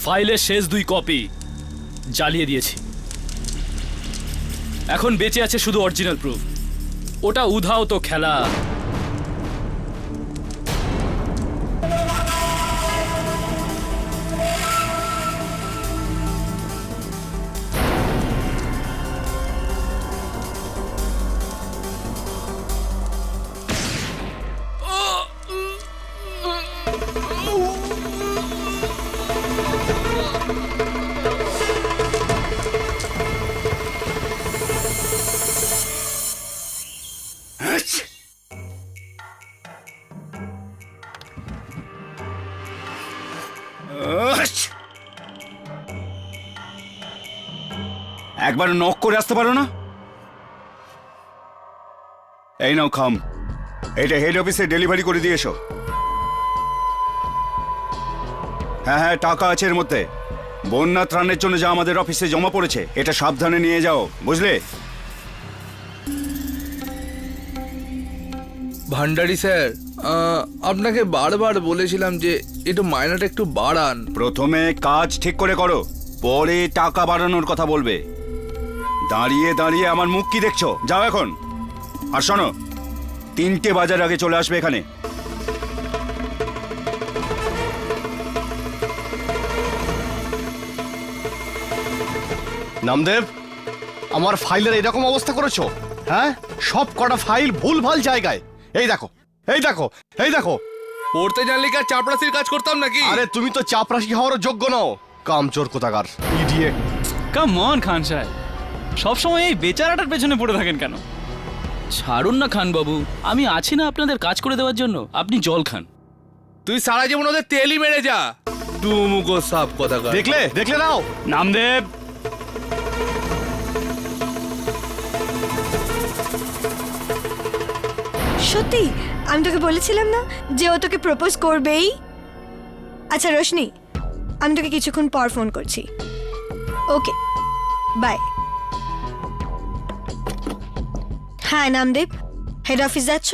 ফাইলের শেষ 2 কপি জ্বালিয়ে দিয়েছি। এখন বেঁচে আছে শুধু অরিজিনাল প্রুফ। ওটা উধাও তো খেলা। একবার নক করে আসতে পারো না? এই নাও খাম, এটা হেড অফিসে ডেলিভারি করে দিয়ে এসো। হ্যাঁ হ্যাঁ, টাকা আছে এর মধ্যে। বন্যা ত্রাণের জন্য যা আমাদের অফিসে জমা পড়েছে, এটা সাবধানে নিয়ে যাও, বুঝলে? ভান্ডারি স্যার, আপনাকে বারবার বলেছিলাম যে একটু মাইনাটা একটু বাড়ান। প্রথমে কাজ ঠিক করে করো, পরে টাকা বাড়ানোর কথা বলবে। দাঁড়িয়ে দাঁড়িয়ে আমার মুখ কি দেখছো? যাও এখন। আর শোনো, 3টে বাজার আগে চলে আসবে এখানে। নামদেব, আমার ফাইলের এরকম অবস্থা করেছো? হ্যাঁ, সব কটা ফাইল ভুলভাল জায়গায়। এই দেখো, এই দেখো, এই দেখো। পড়তে জানলে কি আর চাপরাশির কাজ করতাম নাকি? আরে তুমি তো চাপরাশি হওয়ারও যোগ্য নও, কামচোর কোথাকার, ইডিয়েট। কাম অন খান সাহেব, সবসময় এই বেচারাটার পেছনে পড়ে থাকেন কেন? ছাড়ুন না খান বাবু, আমি আছি না আপনাদের কাজ করে দেওয়ার জন্য। আপনি জল খান। তুই সারা জীবন ওদের তেলই মেরে যা, টুমুকো সাপ কোথাকার। দেখলে দেখলে নাও। নামদেব, সত্যি আমি তোকে বলেছিলাম না যে ও তোকে প্রপোজ করবেই। আচ্ছা রোশনি, আমি তোকে কিছুক্ষণ পর ফোন করছি। ওকে, বাই। হ্যাঁ নামদেব, হেড অফিস যাচ্ছ?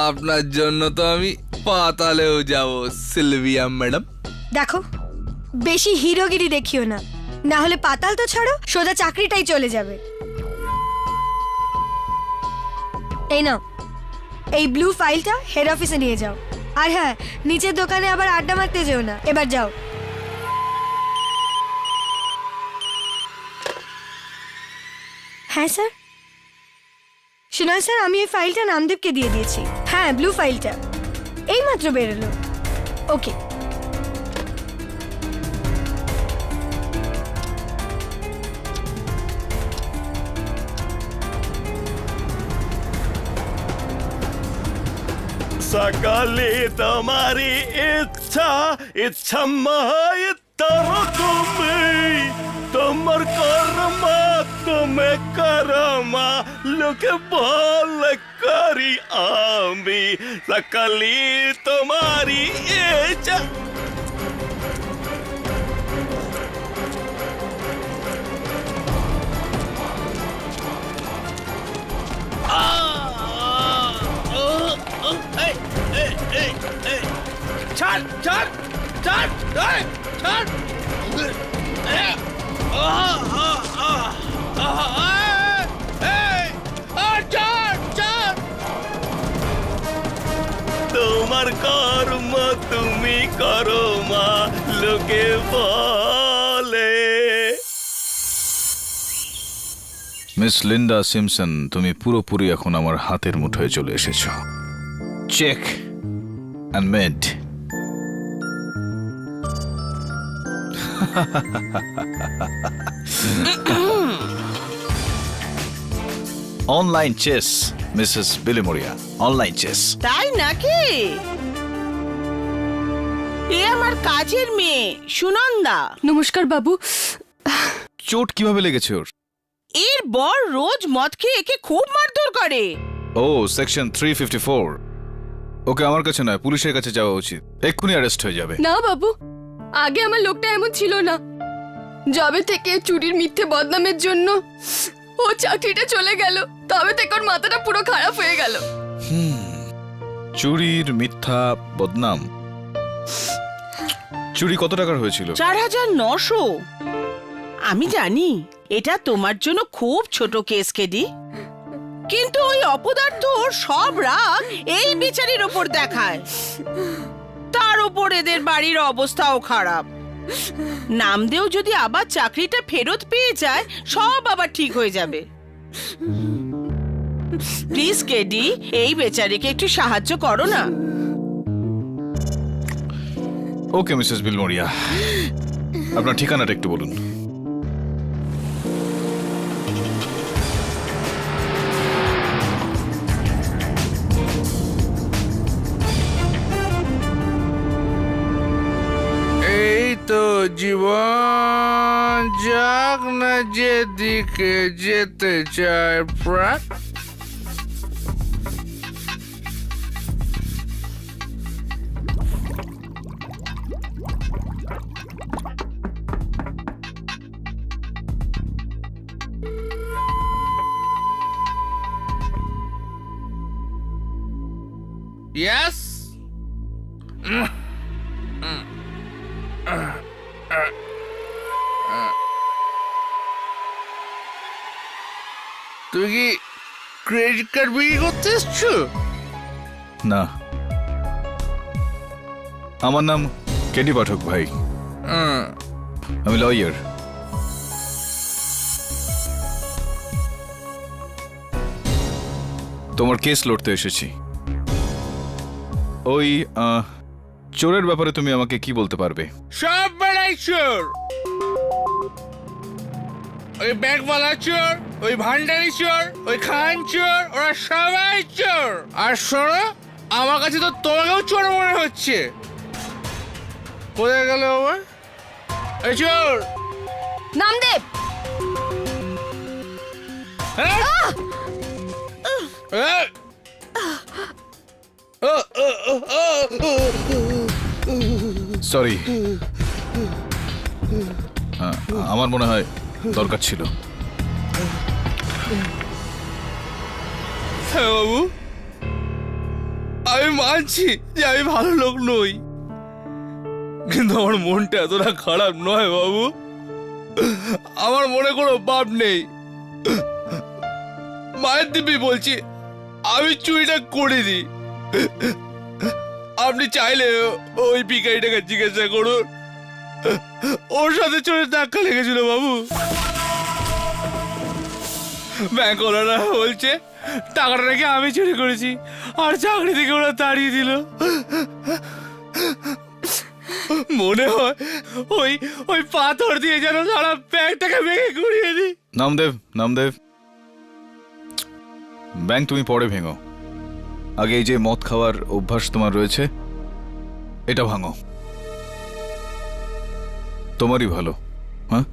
আপনার জন্য তো আমি পাতালেও যাব সিলভিয়া ম্যাডাম। দেখো, বেশি হিরোগিরি দেখিও না, না হলে পাতাল তো ছাড়ো, সোজা চাকরিটাই চলে যাবে। এই নাও, এই ব্লু ফাইলটা হেড অফিসে নিয়ে যাও। আর হ্যাঁ, নিচের দোকানে আবার আড্ডা মারতে যেও না। এবার যাও। হ্যাঁ স্যার। শোনান স্যার, আমি এই ফাইলটা নামদেবকে দিয়ে দিয়েছি। হ্যাঁ, ব্লু ফাইলটা এইমাত্র বেরোলো। ওকে। সকালে তোমারি ইচ্ছা, ইচ্ছা মায় তুমি, তোমার কর্মা তুমি করমা, লোকে বলে করি আমি। সকালে তোমারি ইচ্ছা। ছাড় ছাড় ছাড় ছাড়। তোমার কর্ম তুমি করো মা, লোকে বলে। মিস লিন্ডা সিমসন, তুমি পুরোপুরি এখন আমার হাতের মুঠোয় চলে এসেছো। Check and mate. Online chess, Mrs Bilimoria, online chess. তাই নাকি? এ আমার কাজের মেয়ে সুনন্দা। নমস্কার বাবু। চোট কিভাবে লেগেছে ওর? এর বর রোজ মদ খেয়ে একে খুব মারধর করে। ও, সেকশন 354। ওকে আমার কাছে নয়, পুলিশের কাছে যাওয়া উচিত। এক্ষুনি অ্যারেস্ট হয়ে যাবে। না বাবু, আগে আমার লোকটা এমন ছিল না। যবে থেকে চুরির মিথ্যে বদনামের জন্য ও চাকরিটা চলে গেল, তবে থেকে ওর মাথাটা পুরো খারাপ হয়ে গেল। চুরির মিথ্যা বদনাম। চুরি কত টাকার হয়েছিল? 4,900। আমি জানি এটা তোমার জন্য খুব ছোট কেস কেডি, কিন্তু ওই অপদার্থ ওর সব রাগ এই বিচারির ওপর দেখায়। তার ওপর এদের বাড়ির অবস্থাও খারাপ। নামদেও যদি আবার চাকরিটা ফেরত পেয়ে যায়, সব আবার ঠিক হয়ে যাবে। প্লিজ কেডি, এই বেচারিকে একটু সাহায্য করো না। ওকে মিসেস বিলমোরিয়া, আপনার ঠিকানাটা একটু বলুন। এই তো জীবন, যাক না যেদিকে যেতে চায় প্রাণ। Yes? তুমি কি ক্রেডিট কার্ড বিক্রি করতে এসছো? না, আমার নাম কেডি পাঠক ভাই, আমি লয়ার। তোমার কেস লড়তে এসেছি। ওই চোরের ব্যাপারে তুমি আমাকে কি বলতে পারবে? সব বেড়াই চোর, ওই ব্যাগওয়ালা চোর, ওই ভান্ডারি চোর, ওই খান চোর, ওরা সবাই চোর। আর শোনো, আমার কাছে তো তোমাকেও চোর মনে হচ্ছে। কোথায় গেল আমার এই চোর? নামদেব, হ্যাঁ? এই! সরি, আমার মনে হয় দরকার ছিল। হ্যাঁ বাবু, আমি মানছি যে আমি ভালো লোক নই, কিন্তু আমার মনটা এতটা খারাপ নয় বাবু। আমার মনে কোনো পাপ নেই। মায়ের দিব্যি বলছি, আমি চুরিটা করিনি। আপনি চাইলে ওই ভিখারিটাকে জিজ্ঞাসা করুন, ওর সাথে চোরের ধাক্কা লেগেছিল বাবু। ব্যাংকওয়ালারা বলছে টাকাটা নাকি আমি চুরি করেছি, আর চাকরি থেকে ওরা তাড়িয়ে দিল। মনে হয় ওই ওই পাথর দিয়ে যেন সারা ব্যাংকটাকে ভেঙে ঘুরিয়ে দিই। নামদেব, নামদেব, ব্যাংক তুমি পরে ভেঙো, আগে এই যে মদ খাওয়ার অভ্যাস তোমার রয়েছে এটা ভাঙো, তোমারই ভালো। হ্যাঁ,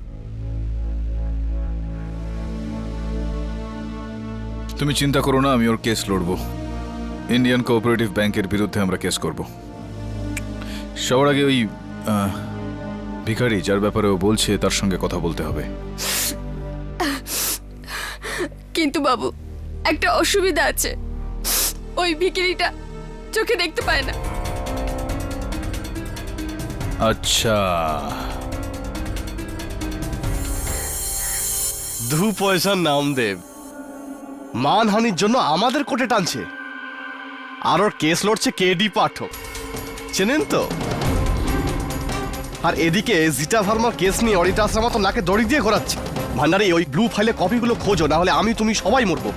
তুমি চিন্তা করো না, আমি ওর কেস লড়বো। ইন্ডিয়ান কোঅপারেটিভ ব্যাংকের বিরুদ্ধে আমরা কেস করব। সবার আগে ওই ভিখারি যার ব্যাপারে ও বলছে তার সঙ্গে কথা বলতে হবে। কিন্তু বাবু, একটা অসুবিধা আছে। ওই ভিখিরিটা চোখে দেখতে পায় না। আচ্ছা, দু পয়সার নামদেব মানহানির জন্য আমাদের কোর্টে টানছে, আর ওর কেস লড়ছে কেডি পাঠক, চেনেন তো? আর এদিকে জিটা ভার্মার কেস নিয়ে অরিতা আশ্রম তো নাকে দড়ি দিয়ে ঘোরাচ্ছে। ভান্ডারে ওই ব্লু ফাইলে কপিগুলো খোঁজো, না হলে আমি তুমি সবাই মরবো।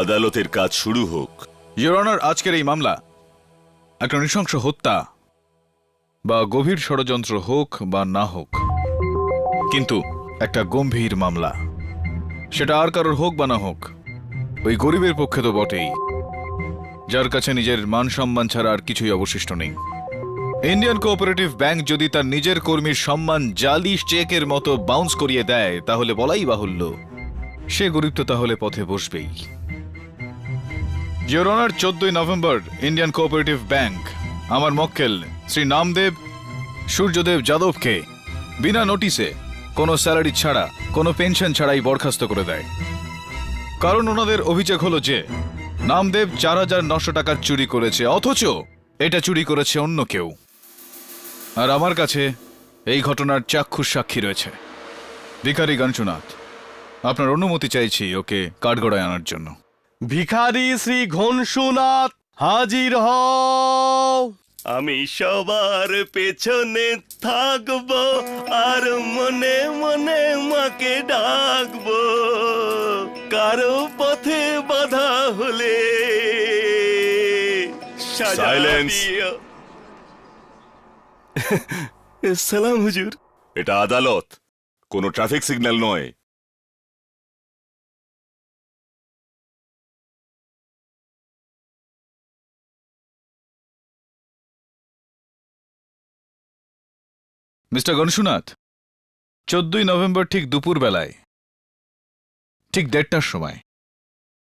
আদালতের কাজ শুরু হোক। ইওর অনার, আজকের এই মামলা একটা নৃশংস হত্যা বা গভীর ষড়যন্ত্র হোক বা না হোক, কিন্তু একটা গম্ভীর মামলা। সেটা আর কারোর হোক বা না হোক, ওই গরিবের পক্ষে তো বটেই, যার কাছে নিজের মান সম্মান ছাড়া আর কিছুই অবশিষ্ট নেই। ইন্ডিয়ান কোঅপারেটিভ ব্যাংক যদি তার নিজের কর্মীর সম্মান জালি চেকের মতো বাউন্স করিয়ে দেয়, তাহলে বলাই বাহুল্য সে গরিব তো তাহলে পথে বসবেই। ইওর অনার, 14ই নভেম্বর ইন্ডিয়ান কোঅপারেটিভ ব্যাংক আমার মক্কেল শ্রী নামদেব সূর্যদেব যাদবকে বিনা নোটিসে, কোনো স্যালারি ছাড়া, কোনো পেনশন ছাড়াই বরখাস্ত করে দেয়। কারণ ওনাদের অভিযোগ হলো যে নামদেব 4,900 টাকার চুরি করেছে, অথচ এটা চুরি করেছে অন্য কেউ। আর আমার কাছে এই ঘটনার চাক্ষুষ সাক্ষী রয়েছে। ভিখারি গণসুনাথ, আপনার অনুমতি চাইছি ওকে কাঠগড়ায় আনার জন্য। ভিখারি শ্রী ঘনসুনাথ হাজির হও। আমি সবার পেছনে থাকবো আর মনে মনে মাকে ডাকবো, কারো পথে বাধা হলে Silence! সালাম হুজুর। এটা আদালত, কোনো ট্রাফিক সিগন্যাল নয়। মিস্টার গণসুনাথ, 14ই নভেম্বর ঠিক দুপুর বেলায়, ঠিক 1:30টার সময়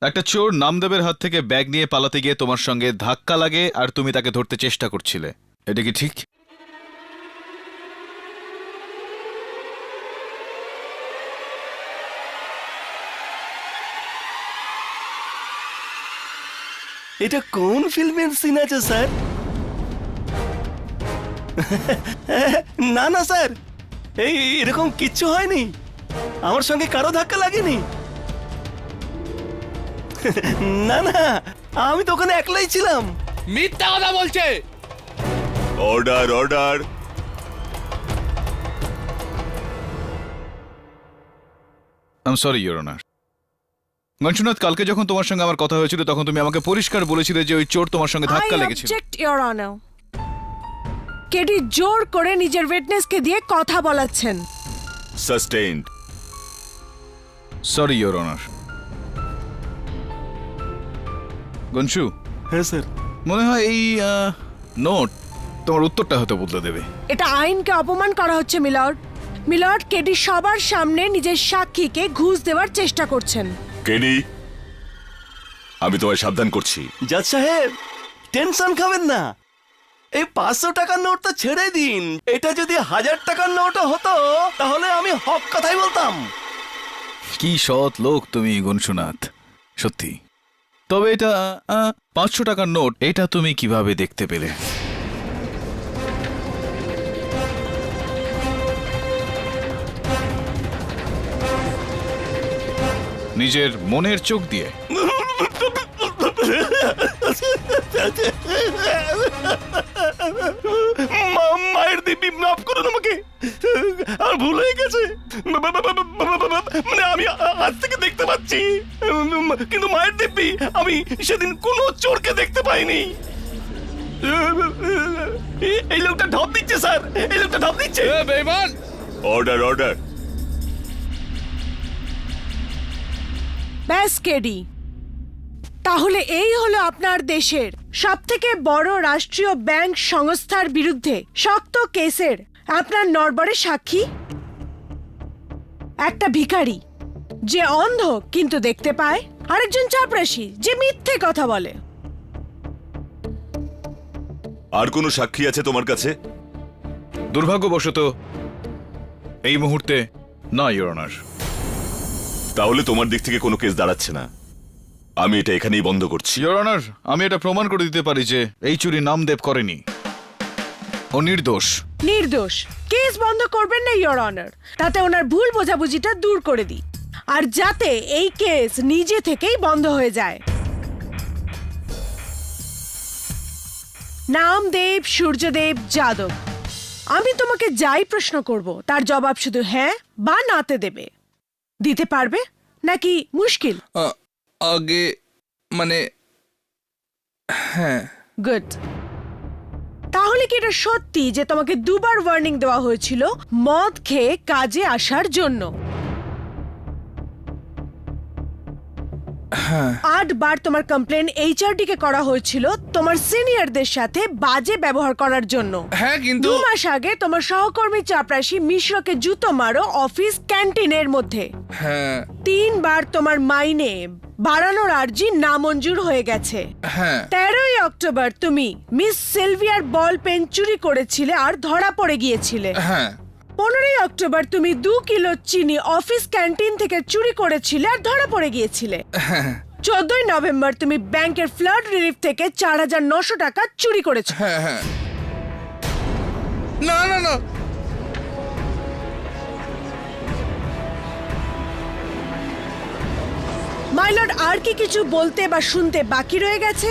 একটা চোর নামদেবের হাত থেকে ব্যাগ নিয়ে পালাতে গিয়ে তোমার সঙ্গে ধাক্কা লাগে আর তুমি তাকে ধরতে চেষ্টা করছিলে। এটা কি ঠিক? এটা কোন ফিল্মের সিন আছে স্যার? না না স্যার, এই এরকম কিচ্ছু হয়নি, আমার সঙ্গে কারো ধাক্কা লাগেনি। না না, আমি তো ওখানে একলাই ছিলাম। মিথ্যা কথা বলছে। Order, order. I am sorry your honour. Ganasunath, কালকে যখন তোমার সঙ্গে আমার কথা হয়েছিল তখন তুমি আমাকে পরিষ্কার বলেছিলে যে ওই চোর তোমার সঙ্গে ধাক্কা লেগেছিল। ইওর অনার, কেডি জোর করে নিজের উইটনেসকে দিয়ে কথা বলাচ্ছেন। Sustained. Sorry your honour. Gonshu, হ্যাঁ স্যার। মনে হয় এই নোট তোমার উত্তরটা হয়তো বদলে দেবে। এটা আইনকে অপমান করা হচ্ছে মিলর্ড। মিলর্ড, কেডি সবার সামনে নিজের সাক্ষীকে ঘুষ দেওয়ার চেষ্টা করছেন। কেডি, আমি তোমায় সাবধান করছি। জাজ সাহেব, টেনশন খাবেন না। এই 500 টাকার নোটটা ছেড়ে দিন। এটা যদি 1000 টাকার নোটও হতো তাহলে আমি হক কথাই বলতাম। কি সৎ লোক তুমি গনসুনাথ, সত্যি। তবে এটা 500 টাকার নোট, এটা তুমি কিভাবে দেখতে পেলে? নিজের মনের চোখ দিয়ে? মায়ের দিব্যি মাফ করুন আমাকে, আর ভুল হয়ে গেছে। মানে আমি আজ থেকে দেখতে পাচ্ছি, কিন্তু মায়ের দিব্যি আমি সেদিন কোনো চোরকে দেখতে পাইনি। এই লোকটা ঢপ দিচ্ছে স্যার, এই লোকটা ঢপ দিচ্ছে। বেঈমান! Order, order. ব্যাস কেডি, তাহলে এই হলো আপনার দেশের সবথেকে বড় রাষ্ট্রীয় ব্যাংক সংস্থার বিরুদ্ধে শক্ত কেসের আপনার নড়বড়ে সাক্ষী। একটা ভিখারি যে অন্ধ কিন্তু দেখতে পায়, আরেকজন চাপরাশি যে মিথ্যে কথা বলে। আর কোনো সাক্ষী আছে তোমার কাছে? দুর্ভাগ্যবশত এই মুহূর্তে না ইওর অনার। তাহলে তোমার দিক থেকে কোনো কেস দাঁড়াচ্ছে না, আমি এটা এখানেই বন্ধ করছি। ইওর অনার, আমি এটা প্রমাণ করে দিতে পারি যে এই চুরি নামদেব করেনি, ও নির্দোষ। নির্দোষ? কেস বন্ধ করবেন না ইওর অনার, তাতে ওনার ভুল বোঝাবুঝিটা দূর করে দিই, আর যাতে এই কেস নিজে থেকেই বন্ধ হয়ে যায়। নামদেব সূর্যদেব যাদব, আমি তোমাকে যাই প্রশ্ন করব তার জবাব শুধু হ্যাঁ বা নাতে দেবে। দিতে পারবে নাকি মুশকিল? আগে মানে হ্যাঁ। গুড। তাহলে কি এটা সত্যি যে তোমাকে দুবার ওয়ার্নিং দেওয়া হয়েছিল মদ খেয়ে কাজে আসার জন্য? 8 বার তোমার কমপ্লেন এইচআরডি কে করা হয়েছিল তোমার সিনিয়রদের সাথে বাজে ব্যবহার করার জন্য। হ্যাঁ কিন্তু 2 মাস আগে তোমার সহকর্মী চাপরাশি মিশ্রকে জুতো মারো অফিস ক্যান্টিনের মধ্যে। হ্যাঁ 3 বার তোমার মাইনে বাড়ানোর আর্জি নামঞ্জুর হয়ে গেছে। হ্যাঁ 13ই অক্টোবর তুমি মিস সিলভিয়ার বল পেন চুরি করেছিলে আর ধরা পড়ে গিয়েছিলে। হ্যাঁ 15ই অক্টোবর তুমি 2 কিলো চিনি অফিস ক্যান্টিন থেকে চুরি করেছিলে আর ধরা পড়ে গিয়েছিলে। 14ই নভেম্বর তুমি ব্যাংকের ফ্লাড রিলিফ থেকে 4900 টাকা চুরি করেছো। হ্যাঁ হ্যাঁ না না না মাইলর্ড আর কি কিছু বলতে বা শুনতে বাকি রয়ে গেছে?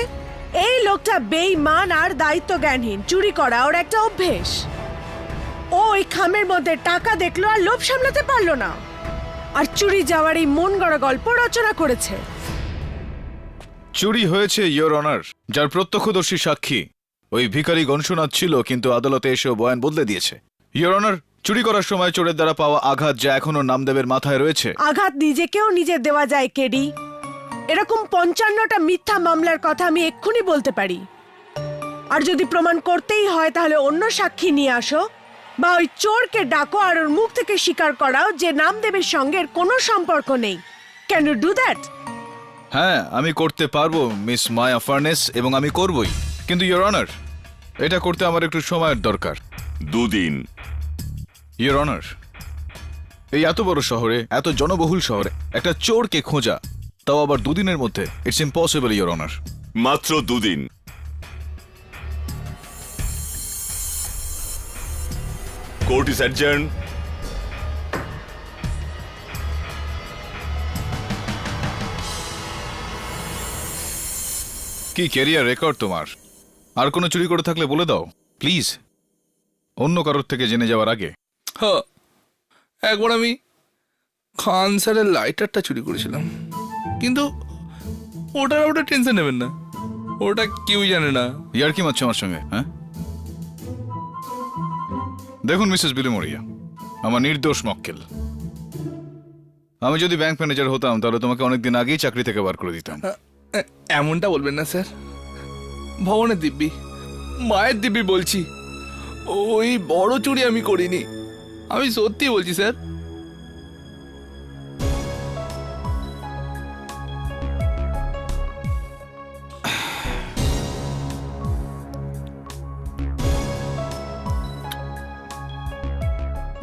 এই লোকটা বেঈমান আর দায়িত্বজ্ঞানহীন। চুরি করা ওর একটা অভ্যেস। ও ওই খামের মধ্যে টাকা দেখলো আর লোভ সামলাতে পারলো না, আর চুরি যাওয়ার এই মন গড়া গল্প রচনা করেছে। চুরি হয়েছে ইয়োর অনার, যার প্রত্যক্ষদর্শী সাক্ষী ওই ভিখারি গনসুনাথ ছিল, কিন্তু আদালতে এসেও বয়ান বদলে দিয়েছে। ইয়োর অনার, চুরি করার সময় চোরের দ্বারা পাওয়া আঘাত যা এখনো নামদেবের মাথায় রয়েছে। আঘাত নিজেকেও নিজে দেওয়া যায় কেডি। এরকম 55টা মিথ্যা মামলার কথা আমি এক্ষুনি বলতে পারি। আর যদি প্রমাণ করতেই হয় তাহলে অন্য সাক্ষী নিয়ে আসো, বা ওই চোরকে ডাকো আর ওর মুখ থেকে স্বীকার করাও যে নামদেবের সঙ্গে এর কোনো সম্পর্ক নেই। Can you do that? হ্যাঁ, আমি করতে পারবো মিস মায়া ফার্নেস, এবং আমি করবই। কিন্তু ইয়োর অনার, এটা করতে আমার একটু সময়ের দরকার। 2 দিন। ইয়োর অনার, এই এত বড় শহরে, এত জনবহুল শহরে একটা চোরকে খোঁজা, তাও আবার 2 দিনের মধ্যে, ইটস ইম্পসিবল ইয়োর অনার। মাত্র 2 দিন। Court is adjourn. কি ক্যারিয়ার রেকর্ড তোমার! আর কোনো চুরি করে থাকলে বলে দাও প্লিজ, অন্য কারোর থেকে জেনে যাওয়ার আগে। হ্যাঁ একবার আমি খান স্যারের লাইটারটা চুরি করেছিলাম, কিন্তু ওটা টেনশন নেবেন না, ওটা কেউ জানে না। ইয়ার কি মারছো আমার সঙ্গে? হ্যাঁ দেখুন মিসেস বিলুমরিয়া, আমার নির্দোষ মক্কেল। আমি যদি ব্যাংক ম্যানেজার হতাম তাহলে তোমাকে অনেকদিন আগেই চাকরি থেকে বার করে দিতাম। এমনটা বলবেন না স্যার, ভবনের দিব্যি, মায়ের দিব্যি বলছি, ওই বড় চুরি আমি করিনি, আমি সত্যি বলছি স্যার।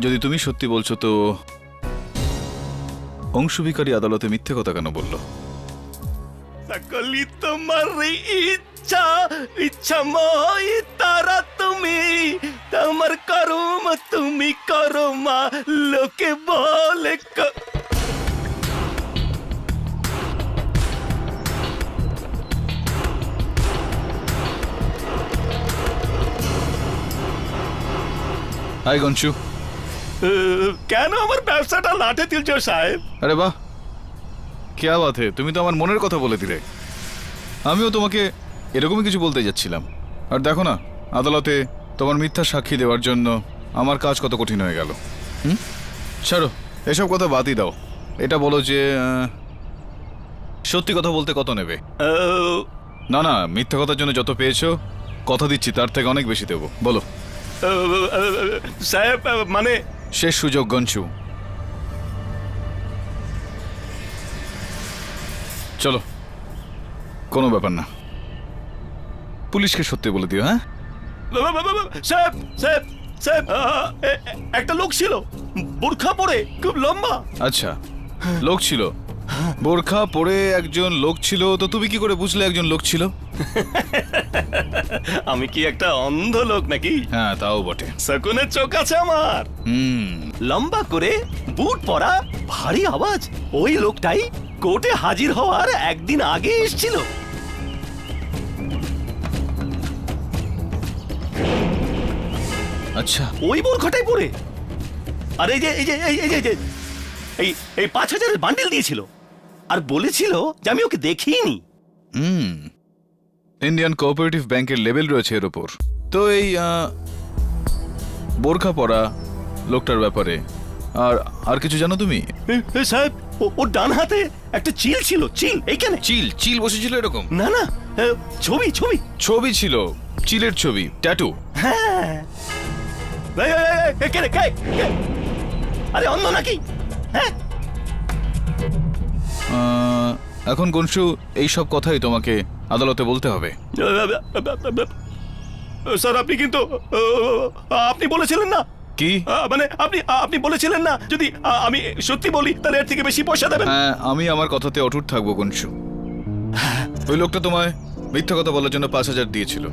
যদি তুমি সত্যি বলছো তো অংশবিকারী আদালতে মিথ্যে কথা কেন বললো? সকলি তোমার ইচ্ছা, ইচ্ছাময় তারা তুমি, তোমার করম তুমি করো মা, লোকে বলে হাই গঞ্চু। কেন আমার ব্যবসাটা লাটে তুলছো সাহেব? আরে বাহ, কেয়া বাত হে, তুমি তো আমার মনের কথা বলে দিলে। আমিও তোমাকে এরকমই কিছু বলতে যাচ্ছিলাম। আর দেখো না, আদালতে তোমার মিথ্যা সাক্ষী দেওয়ার জন্য আমার কাজ কত কঠিন হয়ে গেল। ছাড়ো, এসব কথা বাদই দাও। এটা বলো যে সত্যি কথা বলতে কত নেবে? না না, মিথ্যা কথার জন্য যত পেয়েছো, কথা দিচ্ছি তার থেকে অনেক বেশি দেবো। বলো সাহেব, মানে শেষ সুযোগ গঞ্চু, চলো। কোনো ব্যাপার না, পুলিশকে সত্যি বলে দিও। হ্যাঁ সাহেব, সাহেব, সাহেব, একটা লোক ছিল বোরখা পরে, খুব লম্বা। আচ্ছা, লোক ছিল, বোরখা পরে একজন লোক ছিল। তো তুমি কি করে বুঝলে একজন লোক ছিল? আমি কি একটা অন্ধ লোক নাকি? হ্যাঁ, তাও বটে। শকুনের চোখ আছে আমার। লম্বা করে, বুট পরা, ভারী আওয়াজ। ওই লোকটাই কোর্টে হাজির হওয়ার একদিন আগে এসেছিল। আচ্ছা, ওই বোরখাটাই পরে। আর এই যে এই যে এই যে এই যে এই 5000-এর বান্ডেল দিয়েছিল, আর বলেছিল যে আমি ওকে দেখিনি। ইন্ডিয়ান কোঅপারেটিভ ব্যাংকের লেভেল রয়েছে এর ওপর। তো এই বোরখা পরা লোকটার ব্যাপারে আর কিছু জানো তুমি? সাহেব, ওর ডান হাতে একটা চিল ছিল, চিল এইখানে। চিল চিল বসেছিল এরকম? না না, ছবি ছবি ছবি ছিল, চিলের ছবি, ট্যাটু। হ্যাঁ। কে রে, কে? আরে অন্য নাকি? হ্যাঁ, এখন গনশু এই সব কথাই তোমাকে আদালতে বলতে হবে। স্যার আপনি কিন্তু আপনি বলেছিলেন না কি? মানে আপনি বলেছিলেন না যদি আমি সত্যি বলি তাহলে এর থেকে বেশি পয়সা দেবেন। হ্যাঁ, আমি আমার কথাতে অটুট থাকবো গনশু। ওই লোকটা তোমায় মিথ্যা কথা বলার জন্য 5,000 দিয়েছিল।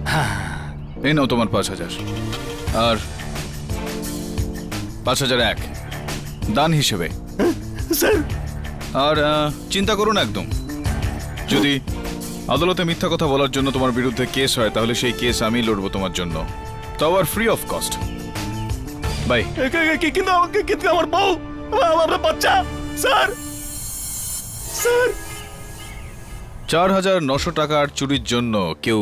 এই নাও তোমার 5,000, আর 5,001 দান হিসেবে। স্যার, আর চিন্তা করো না একদম, যদি আদালতে মিথ্যা কথা বলার জন্য তোমার বিরুদ্ধে কেস হয় তাহলে সেই কেস আমি লড়বো তোমার জন্য, তাও আর ফ্রি অফ কস্ট। বাই। কিন্তু আমার বউ, আমার বাচ্চা। স্যার, স্যার 4,900 টাকার চুরির জন্য কেউ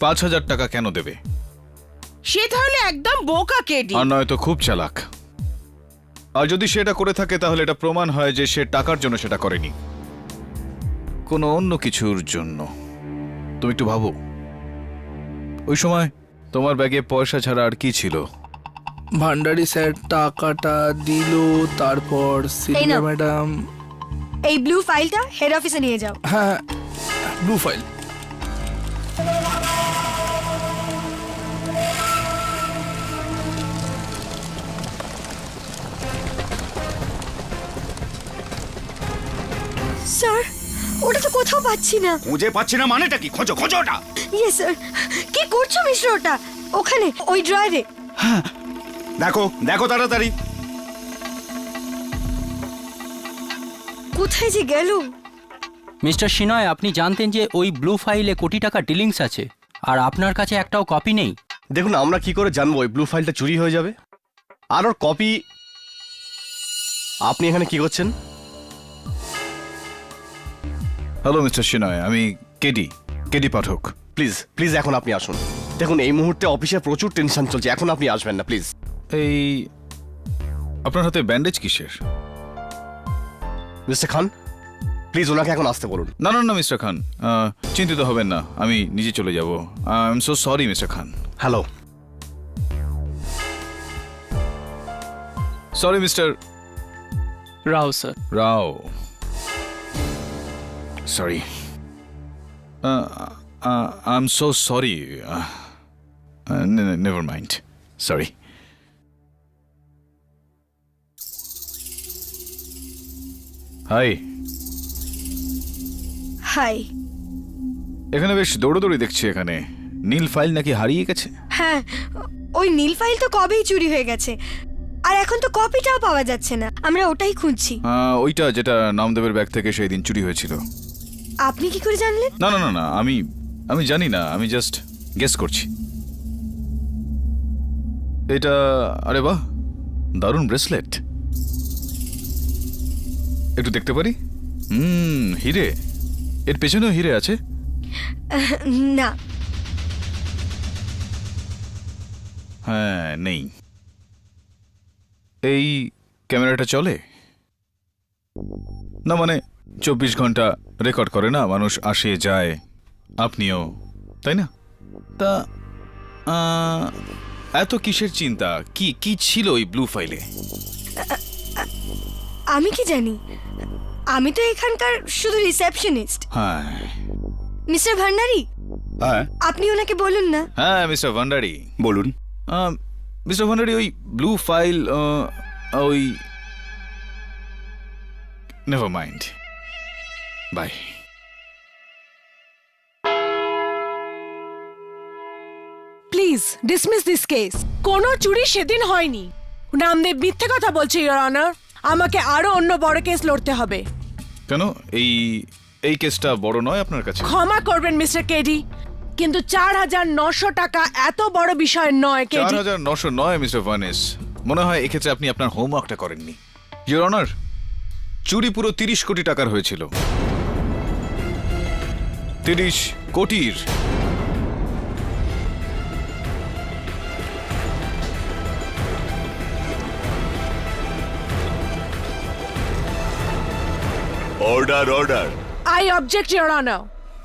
5,000 টাকা কেন দেবে? সে তাহলে একদম বোকা কেডি। আর নয়তো খুব চালাক। আর যদি সেটা করে থাকে তাহলে এটা প্রমাণ হয় যে সে টাকার জন্য সেটা করেনি, কোনো অন্য কিছুর জন্য। তুমি একটু ভাবো, ওই সময় তোমার ব্যাগে পয়সা ছাড়া আর কি ছিল? ভান্ডারি স্যার টাকাটা দিল, তারপর সিলভিয়া ম্যাডাম। এই ব্লু ফাইলটা হেড অফিসে নিয়ে যাও। হ্যাঁ, ব্লু ফাইল। স্যার, ওটা তো কোথাও পাচ্ছি না। খুঁজে পাচ্ছি না মানেটা কি? খোঁজো খোঁজো ওটা। Yes sir. কি করছো মিস্টার? ওটা ওখানে ওই ড্রয়ারে। দেখো দেখো তাড়াতাড়ি। কোথায় যে গেল? মিস্টার সিনয়, আপনি জানতেন যে ওই ব্লু ফাইলে কোটি টাকা ডিলিংস আছে, আর আপনার কাছে একটাও কপি নেই? দেখুন, আমরা কি করে জানবো ওই ব্লু ফাইলটা চুরি হয়ে যাবে? আর ওর কপি। আপনি এখানে কি করছেন? হ্যালো মিস্টার সিনয়, আমি কেডি পাঠক। প্লিজ প্লিজ এখন আপনি আসুন। দেখুন, এই মুহূর্তে অফিসে প্রচুর টেনশন চলছে, এখন আপনি আসবেন না প্লিজ। এই আপনার হাতে ব্যান্ডেজ কিসের? মিস্টার খান, প্লিজ ওনাকে এখন আসতে বলুন। না না না মিস্টার খান, চিন্তিত হবেন না, আমি নিজে চলে যাব। I am so sorry mister Khan. Hello. Sorry mister Rao sir. Rao, sorry. I am so sorry. Never mind, sorry. Hi. Hi. এখানে বেশ দৌড়োদৌড়ি দেখছি। এখানে নীল ফাইল নাকি হারিয়ে গেছে? হ্যাঁ, ওই নীল ফাইল তো কবেই চুরি হয়ে গেছে, আর এখন তো কপিটাও পাওয়া যাচ্ছে না। আমরা ওটাই খুঁজছি। ওইটা যেটা নামদেবের ব্যাগ থেকে সেই দিন চুরি হয়েছিল। আপনি কি করে জানলেন? না না না না, আমি জানি না, আমি জাস্ট গেস করছি। এটা, আরে বাহ, দারুণ ব্রেসলেট। একটু দেখতে পারি? হিরে। এর পেছনেও হিরে আছে? না। হ্যাঁ, নেই। এই ক্যামেরাটা চলে না? মানে 24 ঘন্টা রেকর্ড করে না, মানুষ আসে যায়, আপনিও, তাই না? তা এত কিসের চিন্তা? কি ছিল ওই ব্লু ফাইলে? আমি কি জানি, আমি তো এখানকার শুধু রিসেপশনিস্ট। হ্যাঁ। মিস্টার ভান্ডারি, হ্যাঁ আপনি ওনাকে বলুন না। হ্যাঁ মিস্টার ভান্ডারি বলুন। মিস্টার ভান্ডারি, ওই ব্লু ফাইল, ওই never mind, bye. Please dismiss this case. কোনো চুরি সেদিন হয়নি। নামদেব মিথ্যে কথা বলছে, ইওর অনার। আমাকে আরো অন্য বড় কেস লড়তে হবে। কেন? এই কেসটা বড় নয় আপনার কাছে? ক্ষমা করবেন মিস্টার কেডি, কিন্তু 4,900 টাকা এত বড় বিষয় নয় কেডি। 4,900 নয় মিস্টার ভানেস, মনে হয় এক্ষেত্রে আপনি আপনার হোমওয়ার্কটা করেননি। ইওর অনার, চুরি পুরো 30 কোটি টাকার হয়েছিল। 30 কোটির। Order order. I object your honour.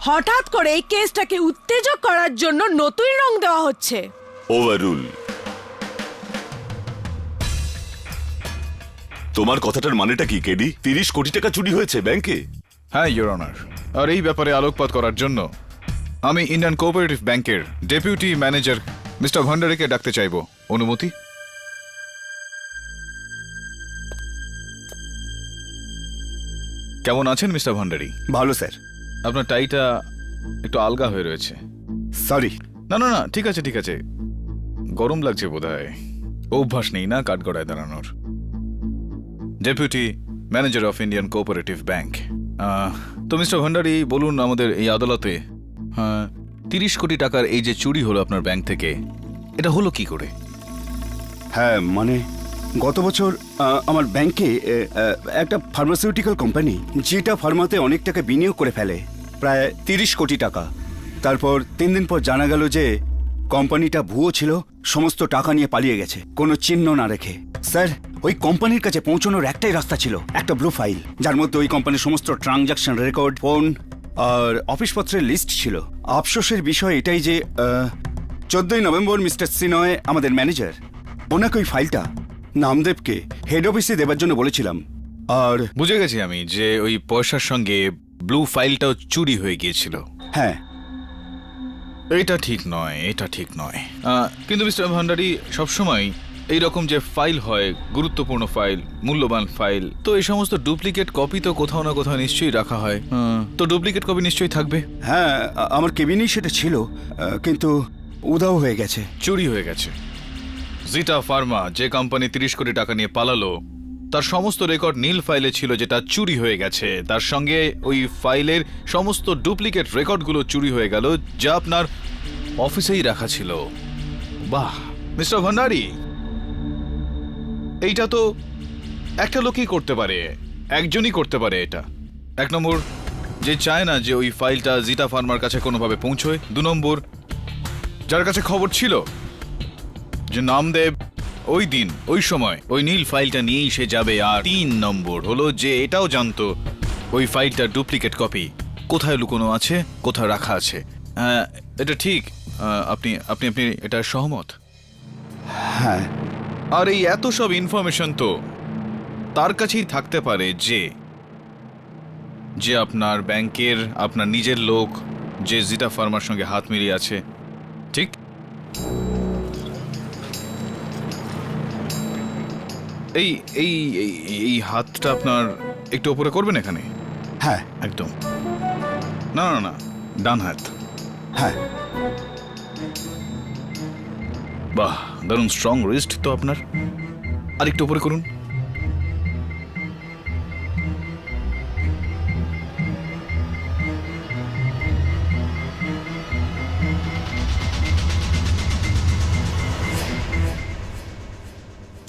হঠাৎ করে এই কেসটাকে উত্তেজক করার জন্য নতুন রং দেওয়া হচ্ছে। ওভাররুল। তোমার কথাটার মানেটা কি কেডি? 30 কোটি টাকা চুরি হয়েছে ব্যাংকে? হ্যাঁ ইওর অনার, আর এই ব্যাপারে আলোকপাত করার জন্য আমি ইন্ডিয়ান কোঅপারেটিভ ব্যাংকের ডেপুটি ম্যানেজার মিস্টার ভান্ডারিকে ডাকতে চাইব। অনুমতি? কেমন আছেন মিস্টার ভান্ডারি? ভালো স্যার। আপনার টাইটা একটু আলগা হয়ে রয়েছে। সরি। না না না, ঠিক আছে ঠিক আছে, গরম লাগছে বোধহয়। অভ্যাস নেই না কাঠগড়ায় দাঁড়ানোর। Deputy manager of Indian cooperative bank. তো মিস্টার ভান্ডারি বলুন, আমাদের এই আদালতে 30 কোটি টাকার এই যে চুরি হলো আপনার ব্যাংক থেকে, এটা হলো কি করে? হ্যাঁ মানে গত বছর আমার ব্যাংকে একটা ফার্মাসিউটিক্যাল কোম্পানি, যেটা ফার্মাতে অনেক টাকা বিনিয়োগ করে ফেলে, প্রায় 30 কোটি টাকা। তারপর 3 দিন পর জানা গেল যে কোম্পানিটা ভুয়ো ছিল, সমস্ত টাকা নিয়ে পালিয়ে গেছে কোনো চিহ্ন না রেখে। স্যার, ওই কোম্পানির কাছে পৌঁছানোর একটাই রাস্তা ছিল, একটা ব্লু ফাইল, যার মধ্যে ওই কোম্পানির সমস্ত ট্রানজাকশন রেকর্ড, ফোন আর অফিসপত্রের লিস্ট ছিল। আফসোসের বিষয় এটাই যে 14ই নভেম্বর মিস্টার সিনয়, আমাদের ম্যানেজার, ওনাকে ওই ফাইলটা নামদেবকে হেড অফিসে দেবার জন্য বলেছিলাম। আর বুঝে গেছি আমি যে ওই পয়সার সঙ্গে ব্লু ফাইলটাও চুরি হয়ে গিয়েছিল। হ্যাঁ, এটা ঠিক নয়, এটা ঠিক নয়। কিন্তু মিস্টার ভান্ডারি, সবসময় এইরকম যে ফাইল হয়, গুরুত্বপূর্ণ ফাইল, মূল্যবান ফাইল, তো এই সমস্ত ডুপ্লিকেট কপি তো কোথাও না কোথাও নিশ্চয়ই রাখা হয়। তো ডুপ্লিকেট কপি নিশ্চয়ই থাকবে। হ্যাঁ, আমার কেবিনেই সেটা ছিল, কিন্তু উধাও হয়ে গেছে, চুরি হয়ে গেছে। জিটা ফার্মা যে কোম্পানি 30 কোটি টাকা নিয়ে পালালো, তার সমস্ত রেকর্ড নীল ফাইলে ছিল, যেটা চুরি হয়ে গেছে। তার সঙ্গে ওই ফাইলের সমস্ত ডুপ্লিকেট রেকর্ডগুলো চুরি হয়ে গেল, যা আপনার অফিসেই রাখা ছিল। বাহ মিস্টার ভান্ডারি, এইটা তো একটা লোকই করতে পারে, একজনই করতে পারে এটা। 1 নম্বর, যে চায় না যে ওই ফাইলটা জিটা ফার্মার কাছে কোনোভাবে পৌঁছয়। 2 নম্বর, যার কাছে খবর ছিল যে নামদেব ওই দিন ওই সময় ওই নীল ফাইলটা নিয়েই সে যাবে। আর 3 নম্বর হলো যে এটাও জানতো ওই ফাইলটা ডুপ্লিকেট কপি কোথায় লুকোনো আছে, কোথায় রাখা আছে। এটা ঠিক? আপনি আপনি আপনি এটা সহমত? হ্যাঁ। আর এই এত সব ইনফরমেশন তো তার কাছেই থাকতে পারে যে আপনার ব্যাংকের, আপনার নিজের লোক, যে জিটা ফার্মার সঙ্গে হাত মিলিয়ে আছে, ঠিক? এই এই এই হাতটা আপনার একটু উপরে করবেন এখানে। হ্যাঁ একদম। না না না, ডান হাত। হ্যাঁ। বাহ, দারুণ স্ট্রং রিস্ট তো আপনার। আর একটু উপরে করুন।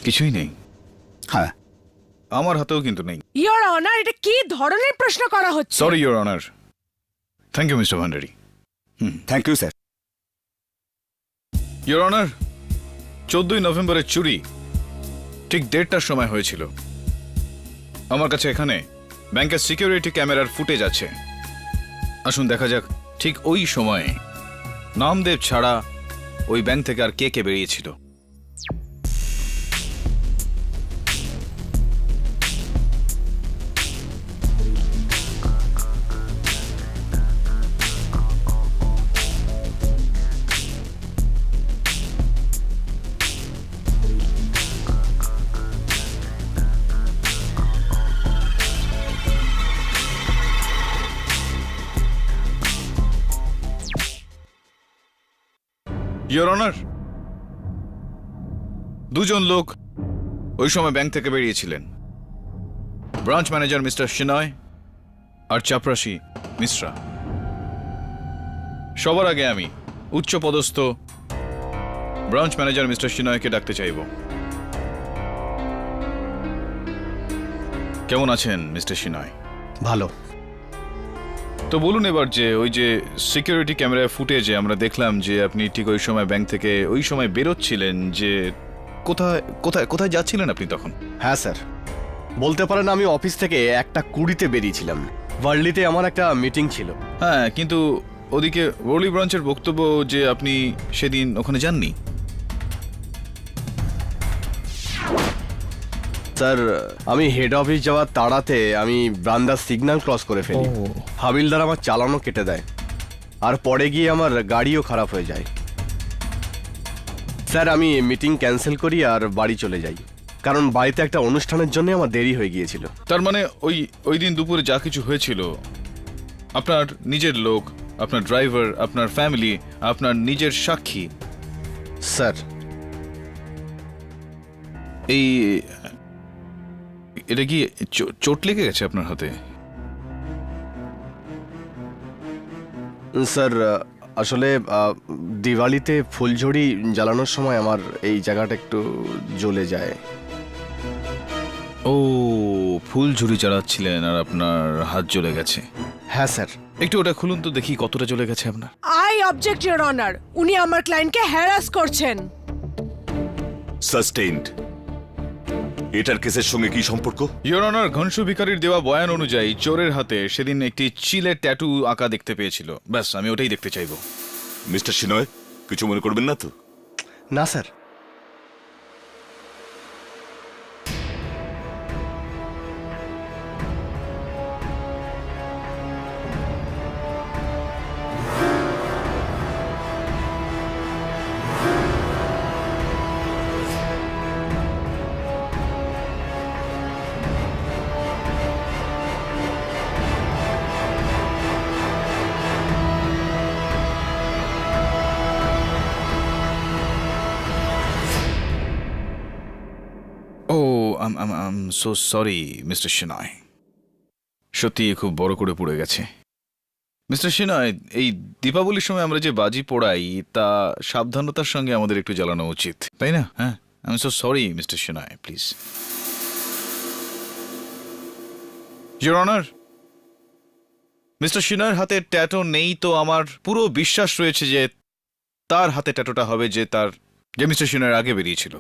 কিছুই নেই। হ্যাঁ, আমার হাতেও কিন্তু নেই। ইওর অনার, এটা কি ধরনের প্রশ্ন করা হচ্ছে? Sorry your honour. Thank you Mr Bhandari. Thank you sir. Your honour, 14ই নভেম্বরের চুরি ঠিক 1:30টার সময় হয়েছিল। আমার কাছে এখানে ব্যাংকের সিকিউরিটি ক্যামেরার ফুটেজ আছে। আসুন দেখা যাক ঠিক ওই সময়ে নামদেব ছাড়া ওই ব্যাংক থেকে আর কে কে বেরিয়েছিল। ইওর অনার, 2 জন লোক ওই সময় ব্যাংক থেকে বেরিয়েছিলেন। ব্রাঞ্চ ম্যানেজার মিস্টার সিনয় আর চাপরাশি মিশ্রা। সবার আগে আমি উচ্চপদস্থ ব্রাঞ্চ ম্যানেজার মিস্টার সিনয়কে ডাকতে চাইব। কেমন আছেন মিস্টার সিনয়? ভালো। তো বলুন এবার যে ওই যে সিকিউরিটি ক্যামেরায় ফুটেজে আমরা দেখলাম যে আপনি ঠিক ওই সময় ব্যাংক থেকে ওই সময় বেরোচ্ছিলেন, যে কোথায় কোথায় কোথায় যাচ্ছিলেন আপনি তখন? হ্যাঁ স্যার, বলতে পারেন আমি অফিস থেকে 1:20 বেরিয়েছিলাম। ওয়ার্ল্ডলিতে আমার একটা মিটিং ছিল। হ্যাঁ, কিন্তু ওদিকে ওয়ার্লি ব্রাঞ্চের বক্তব্য যে আপনি সেদিন ওখানে যাননি। স্যার, আমি হেড অফিস যাওয়ার তাড়াতে আমি ব্রান্দার সিগন্যাল ক্রস করে ফেলি। হাবিলদার আমার চালানো কেটে দেয়, আর পরে গিয়ে আমার গাড়িও খারাপ হয়ে যায়। স্যার, আমি মিটিং ক্যান্সেল করি আর বাড়ি চলে যাই, কারণ বাড়িতে একটা অনুষ্ঠানের জন্য আমার দেরি হয়ে গিয়েছিল। তার মানে ওই দিন দুপুরে যা কিছু হয়েছিল, আপনার নিজের লোক, আপনার ড্রাইভার, আপনার ফ্যামিলি, আপনার নিজের সাক্ষী, স্যার, এটা কি চোট লেগে গেছে আপনার হাতে? স্যার, আসলে দিওয়ালিতে ফুলঝড়ি জ্বালানোর সময় আমার এই জায়গাটা একটু জ্বলে যায়। ও, ফুল ঝুরি চালাচ্ছিলেন আর আপনার হাত জ্বলে গেছে? হ্যাঁ স্যার। একটু ওটা খুলুন তো দেখি কতটা জ্বলে গেছে আপনার। আই অবজেক্ট ইওর অনার, উনি আমার ক্লায়েন্টকে হ্যারাস করছেন। সাস্টেইনড। এটার কেসের সঙ্গে কি সম্পর্ক? ইওর অনার, ঘনশু ভিখারির দেওয়া বয়ান অনুযায়ী চোরের হাতে সেদিন একটি চিলের ট্যাটু আঁকা দেখতে পেয়েছিল। ব্যাস, আমি ওটাই দেখতে চাইবো। মিস্টার সিনয়, কিছু মনে করবেন না তো? না স্যার। আম সো সরি মিস্টার সিনয়, সত্যি খুব বড় করে পড়ে গেছে। মিস্টার সিনয়, এই দীপাবলির সময় আমরা যে বাজি পোড়াই তা সাবধানতার সঙ্গে আমাদের একটু জ্বালানো উচিত, তাই না? হ্যাঁ, I am so sorry Mr Sinoy, please. Your honour, Mr সিনয়ের হাতে ট্যাটু নেই, তো আমার পুরো বিশ্বাস রয়েছে যে তার হাতে ট্যাটুটা হবে যে মিস্টার সিনয়ের আগে বেরিয়েছিল,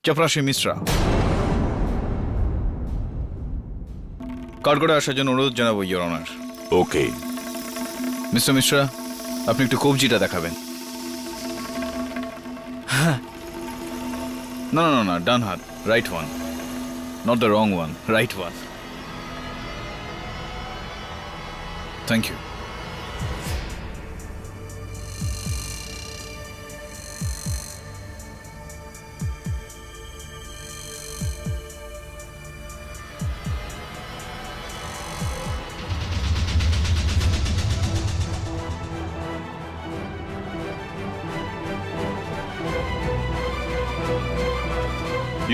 চপরাশি মিশ্রা। কার্ড করে আসার জন্য অনুরোধ জানাবো your honour. Okay Mr Mishra, আপনি একটু কবজিটা দেখাবেন। না না না, ডান হাত, right one, not the wrong one, right one. Thank you.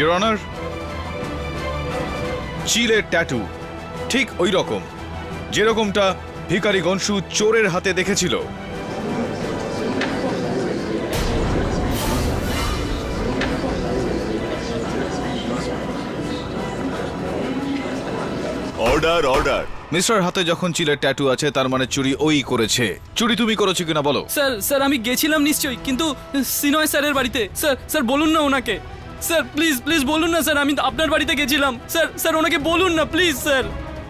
Your honour, চিলের ট্যাটু ঠিক ওই রকম যেরকমটা ভিখারি গনশু চোরের হাতে দেখেছিল। Order order. মিস্টার হাতে যখন চিলের ট্যাটু আছে, তার মানে চুরি ওই করেছে। চুরি তুমি করেছো কিনা বলো? স্যার আমি গেছিলাম নিশ্চয়ই, কিন্তু সিনয় স্যারের বাড়িতে। স্যার বলুন না ওনাকে। স্যার প্লিজ বলুন না স্যার, আমি আপনার বাড়িতে গেছিলাম। স্যার ওনাকে বলুন না প্লিজ স্যার।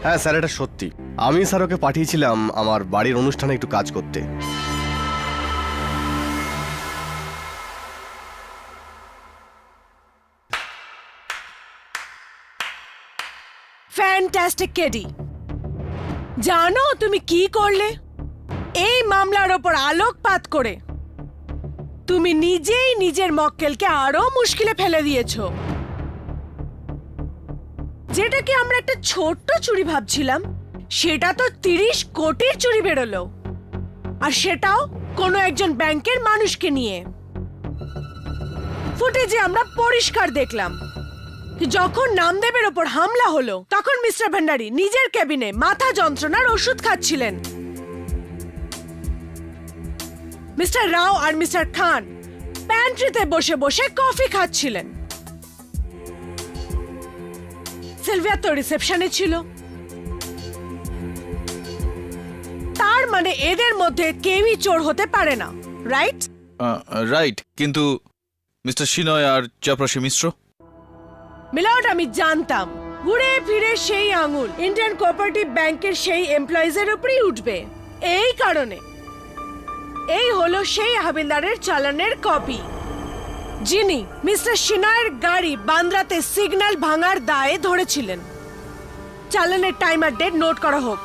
হ্যাঁ স্যার, এটা সত্যি। আমি স্যার ওকে পাঠিয়েছিলাম আমার বাড়ির অনুষ্ঠানে একটু কাজ করতে। ফ্যান্টাস্টিক কেডি, জানো তুমি কি করলে? এই মামলার ওপর আলোকপাত করে তুমি নিজেই নিজের মক্কেলকে আরো মুশকিলে ফেলে দিয়েছো। যেটাকে আমরা একটা ছোট্ট চুরি ভাবছিলাম, সেটা তো 30 কোটির চুরি বেরোলো, আর সেটাও কোনো একজন ব্যাংকের মানুষকে নিয়ে। ফুটেজে আমরা পরিষ্কার দেখলাম যখন নামদেবের ওপর হামলা হলো, তখন মিস্টার ভান্ডারী নিজের কেবিনে মাথা যন্ত্রণার ওষুধ খাচ্ছিলেন। মিস্টার রাও আর মিস্টার খান প্যান্ট্রিতে বসে বসে কফি খাচ্ছিলেন। সিলভিয়া তো রিসেপশনে ছিল। তার মানে এদের মধ্যে কেউই চোর হতে পারে না, রাইট? রাইট, কিন্তু মিস্টার সিনয় আর চপরাশি মিশ্র? মিলর্ড, আমি জানতাম ঘুরে ফিরে সেই আঙুল ইন্ডিয়ান কোঅপারেটিভ ব্যাংকের সেই এমপ্লয়িজের উপরই উঠবে। এই কারণে এই হলো সেই হাবিলদারের চালানের কপি, যিনি মিস্টার সিনয়ের গাড়ি বান্দ্রাতে সিগন্যাল ভাঙার দায়ে ধরেছিলেন। চালানের টাইম আর ডেট নোট করা হোক।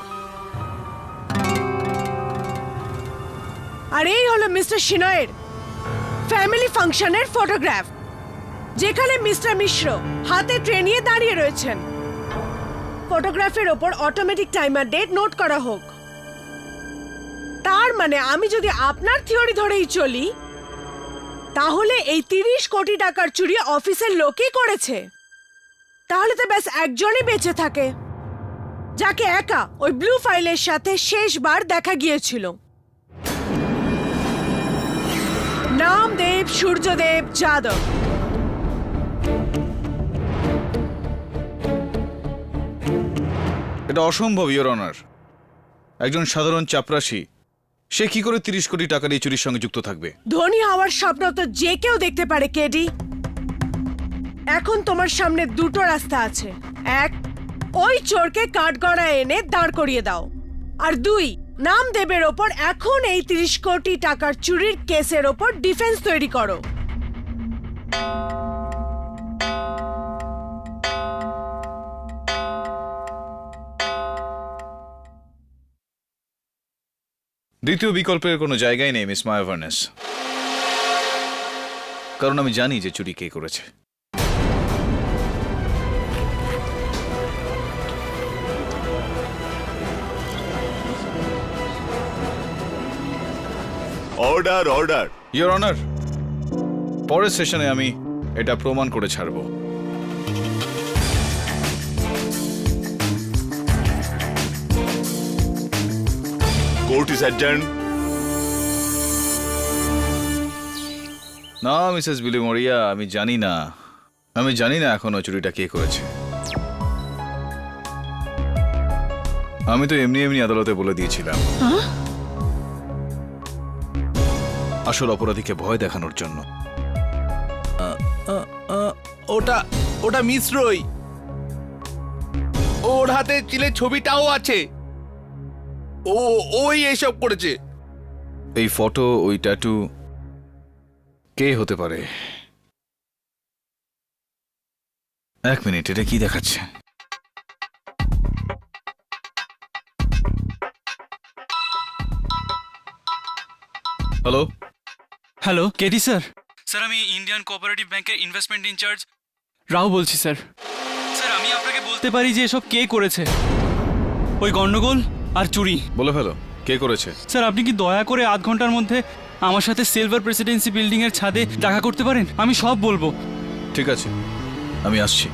আর এই হলো মিস্টার সিনয়ের ফ্যামিলি ফাংশনের ফটোগ্রাফ, যেখানে মিস্টার মিশ্র হাতে ট্রে নিয়ে দাঁড়িয়ে রয়েছেন। ফটোগ্রাফের ওপর অটোমেটিক টাইমার ডেট নোট করা হোক। তার মানে আমি যদি আপনার থিওরি ধরেই চলি, তাহলে এই 30 কোটি টাকার চুরি অফিসের লোকই করেছে। তাহলে তো ব্যাস একজনই বেঁচে থাকে, যাকে একা ওই ব্লু ফাইলের সাথে শেষবার দেখা গিয়েছিল। নামদেব সূর্যদেব যাদব। এটা অসম্ভব, ইওর অনার। একজন সাধারণ চাপরাশি সে কি করে 30 কোটি টাকার এই চুরির সঙ্গে যুক্ত থাকবে? ধনী হওয়ার স্বপ্ন তো যে কেউ দেখতে পারে কেডি। এখন তোমার সামনে দুটো রাস্তা আছে। এক, ওই চোরকে কাঠগড়া এনে দাঁড় করিয়ে দাও। আর দুই, নামদেবের ওপর এখন এই 30 কোটি টাকার চুরির কেসের ওপর ডিফেন্স তৈরি করো। দ্বিতীয় বিকল্পের কোনো জায়গায় নেই মিস মায়া ভার্নেস, কারণ আমি জানি যে চুরি কে করেছে। Order order. ইওর অনার, পরের সেশনে আমি এটা প্রমাণ করে ছাড়ব। Court is adjourn. না মিসেস বিলি মরিয়া, আমি জানি না এখনো চুরিটা কে করেছে। আমি তো এমনি আদালতে বলে দিয়েছিলাম, আসল অপরাধীকে ভয় দেখানোর জন্য। ওটা মিশ্রই, ওর হাতে চিলের ছবিটাও আছে। ওই এসব করেছে। এই ফটো, ওই ট্যাটু কে হতে পারে? এক মিনিট, এটা কি দেখাচ্ছে? Hello hello, KD sir. Sir, আমি ইন্ডিয়ান কোঅপারেটিভ ব্যাংকের ইনভেস্টমেন্ট ইনচার্জ রাও বলছি স্যার। স্যার, আমি আপনাকে বলতে পারি যে এসব কে করেছে, ওই গন্ডগোল আর চুরি। বলে ফেলো, কে করেছে? স্যার, আপনি কি দয়া করে আধ ঘন্টার মধ্যে আমার সাথে সিলভার প্রেসিডেন্সি বিল্ডিং এর ছাদে দেখা করতে পারেন? আমি সব বলবো। ঠিক আছে, আমি আসছি।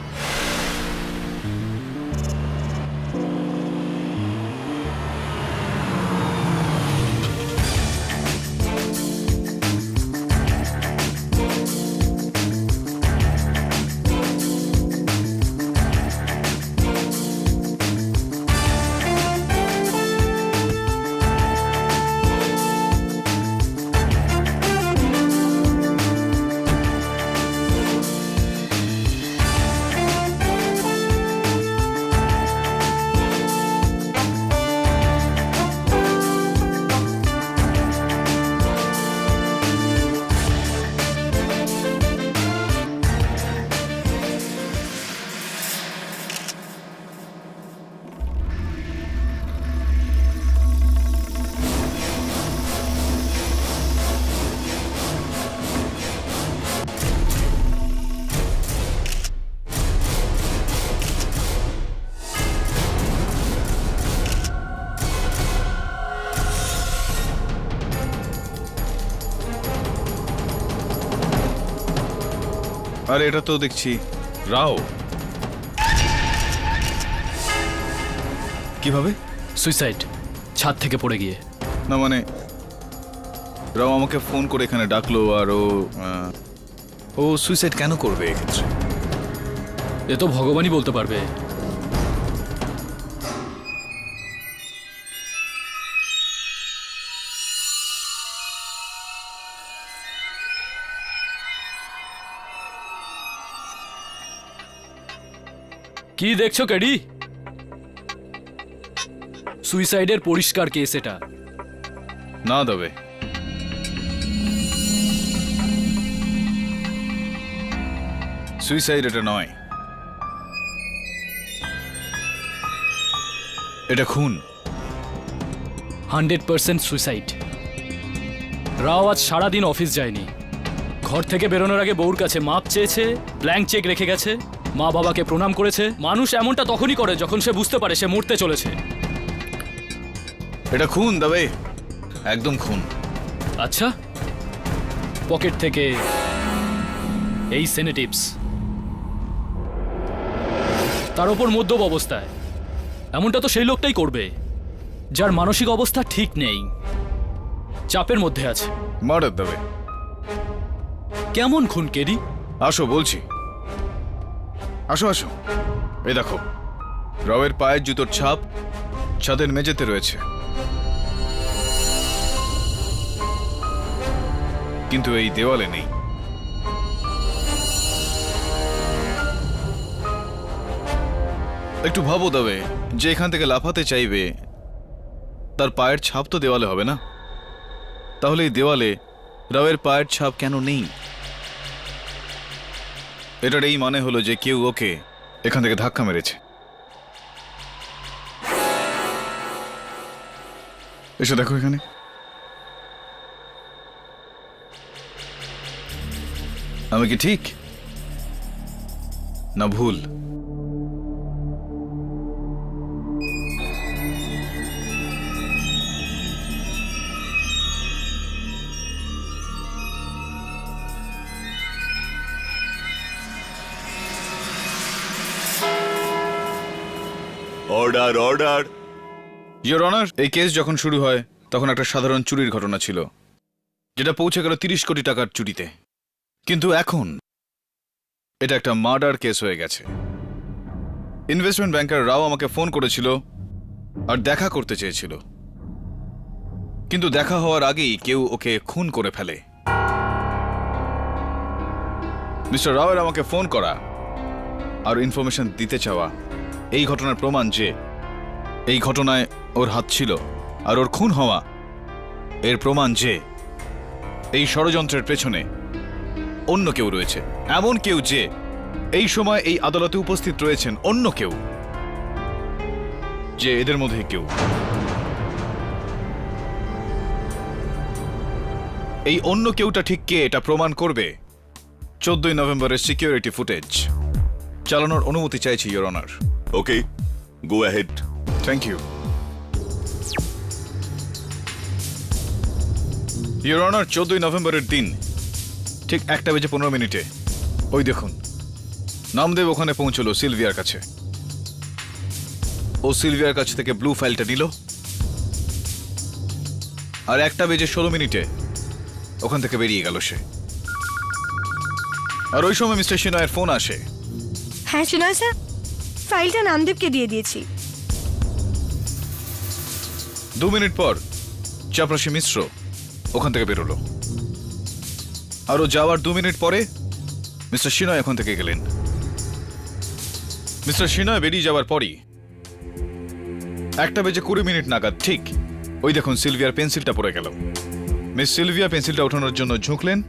আর এটা তো দেখছি রাও। কিভাবে? সুইসাইড, ছাদ থেকে পড়ে গিয়ে। না মানে রাও আমাকে ফোন করে এখানে ডাকলো, আর ও সুইসাইড কেন করবে এক্ষেত্রে? এ তো ভগবানই বলতে পারবে। কি দেখছো কেডি? সুইসাইডের পরিষ্কার কেস এটা। না দেবে, সুইসাইড এটা নয়, এটা খুন। 100% সুইসাইড। রাও আজ সারাদিন অফিস যায়নি, ঘর থেকে বেরোনোর আগে বউর কাছে মাপ চেয়েছে, ব্ল্যাঙ্ক চেক রেখে গেছে, মা বাবাকে প্রণাম করেছে। মানুষ এমনটা তখনই করে যখন সে বুঝতে পারে সে মরতে চলেছে। এটা খুন দেবে, একদম খুন। আচ্ছা, পকেট থেকে এই সেনেটিভস, তার ওপর মদ্যপ অবস্থায়। এমনটা তো সেই লোকটাই করবে যার মানসিক অবস্থা ঠিক নেই, চাপের মধ্যে আছে। মার্ডার দেবে। কেমন খুন কেডি? আসো বলছি, আসো আসো। এই দেখো, রাওয়ের পায়ের জুতোর ছাপ ছাদের মেঝেতে রয়েছে, কিন্তু এই দেওয়ালে নেই। একটু ভাবো তবে, যে এখান থেকে লাফাতে চাইবে তার পায়ের ছাপ তো দেওয়ালে হবে না, তাহলে এই দেওয়ালে রাওয়ের পায়ের ছাপ কেন নেই? এটার এই মানে হলো যে কেউ ওকে এখান থেকে ধাক্কা মেরেছে। এসে দেখো এখানে, আমি কি ঠিক না ভুল? Order order. ইয়োর অনার, এই কেস যখন শুরু হয় তখন একটা সাধারণ চুরির ঘটনা ছিল, যেটা পৌঁছে গেল 30 কোটি টাকার চুরিতে। কিন্তু এখন এটা একটা মার্ডার কেস হয়ে গেছে। ইনভেস্টমেন্ট ব্যাংকার রাও আমাকে ফোন করেছিল আর দেখা করতে চেয়েছিল, কিন্তু দেখা হওয়ার আগেই কেউ ওকে খুন করে ফেলে। মিস্টার রাওয়ের আমাকে ফোন করা আর ইনফরমেশন দিতে চাওয়া এই ঘটনার প্রমাণ যে এই ঘটনায় ওর হাত ছিল, আর ওর খুন হওয়া এর প্রমাণ যে এই ষড়যন্ত্রের পেছনে অন্য কেউ রয়েছে, এমন কেউ যে এই সময় এই আদালতে উপস্থিত রয়েছেন, অন্য কেউ যে এদের মধ্যে কেউ। এই অন্য কেউটা ঠিক কে এটা প্রমাণ করবে 14ই নভেম্বরের সিকিউরিটি ফুটেজ চালানোর অনুমতি চাইছি your honour. Okay, go ahead. Thank you your honour. 14ই নভেম্বরের দিন ঠিক 1:15 ওই দেখুন, নামদেব ওখানে পৌঁছলো সিলভিয়ার কাছে। ও সিলভিয়ার কাছ থেকে ব্লু ফাইলটা নিল, আর 1:16 ওখান থেকে বেরিয়ে গেল সে। আর ওই সময় মিস্টার সিনয়ের ফোন আসে। হ্যাঁ সিনয় স্যার, ফাইলটা নামদেবকে দিয়ে দিয়েছি। 2 মিনিট পর চাপরাশি মিশ্র ওখান থেকে বেরোলো, আর ও যাওয়ার 2 মিনিট পরে মিস্টার সিনয় ওখান থেকে গেলেন। মিস্টার সিনয় বেরিয়ে যাওয়ার পরই 1:20 নাগাদ ঠিক ওই দেখুন সিলভিয়ার পেন্সিলটা পড়ে গেল। মিস সিলভিয়া পেন্সিলটা ওঠানোর জন্য ঝুঁকলেন,